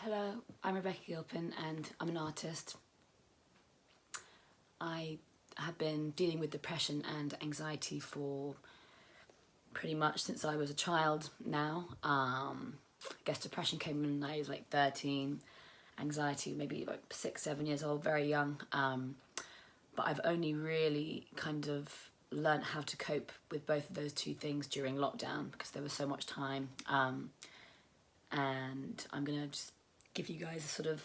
Hello, I'm Rebecca Gilpin and I'm an artist. I have been dealing with depression and anxiety for pretty much since I was a child now. I guess depression came when I was like 13, anxiety maybe like 6, 7 years old, very young. But I've only really kind of learnt how to cope with both of those two things during lockdown because there was so much time. And I'm gonna just give you guys a sort of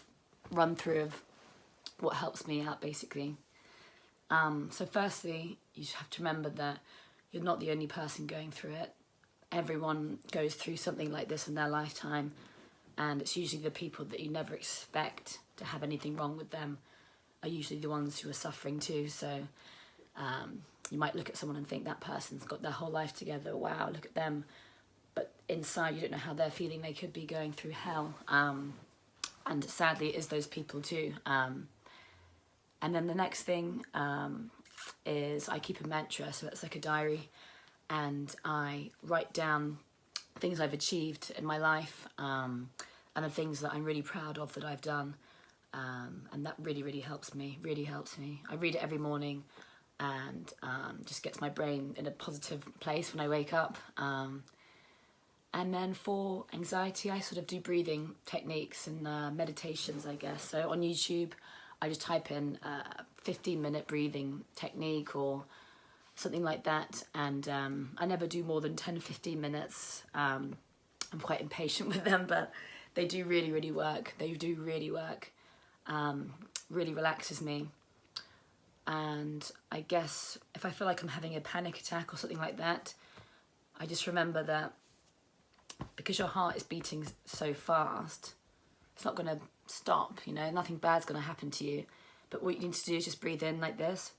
run through of what helps me out basically. So firstly, you have to remember that you're not the only person going through it. Everyone goes through something like this in their lifetime, and it's usually the people that you never expect to have anything wrong with them are usually the ones who are suffering too. So you might look at someone and think that person's got their whole life together, wow, look at them. But inside you don't know how they're feeling, they could be going through hell. And sadly it is those people too. And then the next thing is I keep a mantra, so it's like a diary, and I write down things I've achieved in my life and the things that I'm really proud of that I've done, and that really helps me, I read it every morning and just gets my brain in a positive place when I wake up. And then for anxiety, I sort of do breathing techniques and meditations, I guess. So on YouTube, I just type in 15-minute breathing technique or something like that. And I never do more than 10, 15 minutes. I'm quite impatient with them, but they do really work. They do really work. Really relaxes me. And I guess if I feel like I'm having a panic attack or something like that, I just remember that because your heart is beating so fast, it's not going to stop, you know, nothing bad's going to happen to you. But what you need to do is just breathe in like this.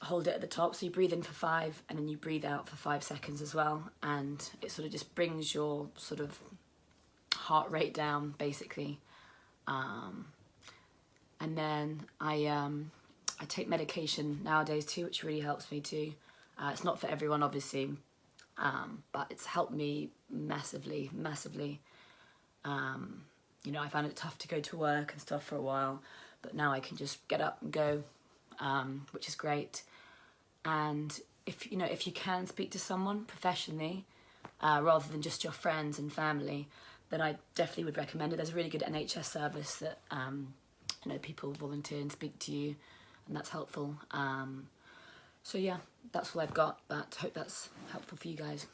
Hold it at the top, so you breathe in for 5 and then you breathe out for 5 seconds as well. And it sort of just brings your sort of heart rate down, basically. And then I take medication nowadays too, which really helps me too. It's not for everyone, obviously. But it's helped me massively. You know, I found it tough to go to work and stuff for a while, but now I can just get up and go, which is great. And if you can speak to someone professionally, rather than just your friends and family, then I definitely would recommend it. There's a really good NHS service that, people volunteer and speak to you, and that's helpful. So yeah, that's all I've got, but I hope that's helpful for you guys.